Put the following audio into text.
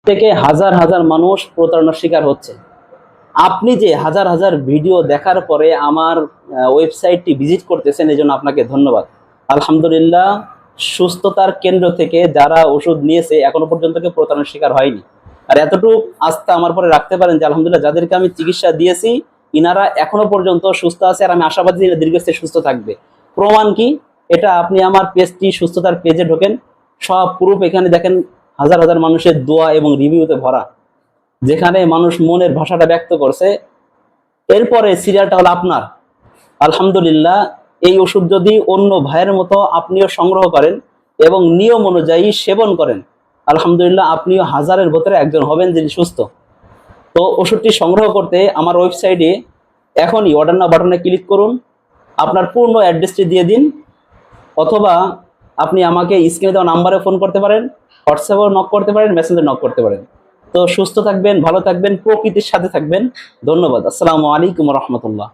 থেকে হাজার হাজার মানুষ প্রতারণার শিকার হচ্ছে। আপনি যে হাজার হাজার ভিডিও দেখার পরে আমার ওয়েবসাইটটি ভিজিট করতেছেন, এই জন্য আপনাকে ধন্যবাদ। আলহামদুলিল্লাহ, সুস্থতার কেন্দ্র থেকে যারা ওষুধ নিয়েছে এখনো পর্যন্ত কেউ প্রতারণার শিকার হয়নি। আর এতটুকু আস্থা আমার পরে রাখতে পারেন যে আলহামদুলিল্লাহ যাদেরকে আমি চিকিৎসা দিয়েছি ইনারা এখনো পর্যন্ত সুস্থ আছে, আর আমি আশাবাদী দীর্ঘস্থায়ী সুস্থ থাকবে। প্রমাণ কি? এটা আপনি আমার পেজটি সুস্থতার পেজে ঢোকেন, সব প্রুফ এখানে দেখেন, হাজার হাজার মানুষের দোয়া এবং রিভিউতে ভরা, যেখানে মানুষ মনের ভাষাটা ব্যক্ত করছে। এরপরে সিরিয়ালটা হলো আপনার। আলহামদুলিল্লাহ, এই ওষুধ যদি অন্য ভাইয়ের মতো আপনিও সংগ্রহ করেন এবং নিয়ম অনুযায়ী সেবন করেন, আলহামদুলিল্লাহ আপনিও হাজারের ভেতরে একজন হবেন যিনি সুস্থ। তো ওষুধটি সংগ্রহ করতে আমার ওয়েবসাইটে এখনই অর্ডার নাও বাটনে ক্লিক করুন, আপনার পূর্ণ অ্যাড্রেসটি দিয়ে দিন, অথবা আপনি আমাকে স্ক্রিনে দেওয়া নাম্বারে ফোন করতে পারেন, হোয়াটসঅ্যাপেও নক করতে পারেন, মেসেঞ্জে নক করতে পারেন। তো সুস্থ থাকবেন, ভালো থাকবেন, প্রকৃতির সাথে থাকবেন। ধন্যবাদ। আসসালামু আলাইকুম রহমতুল্লাহ।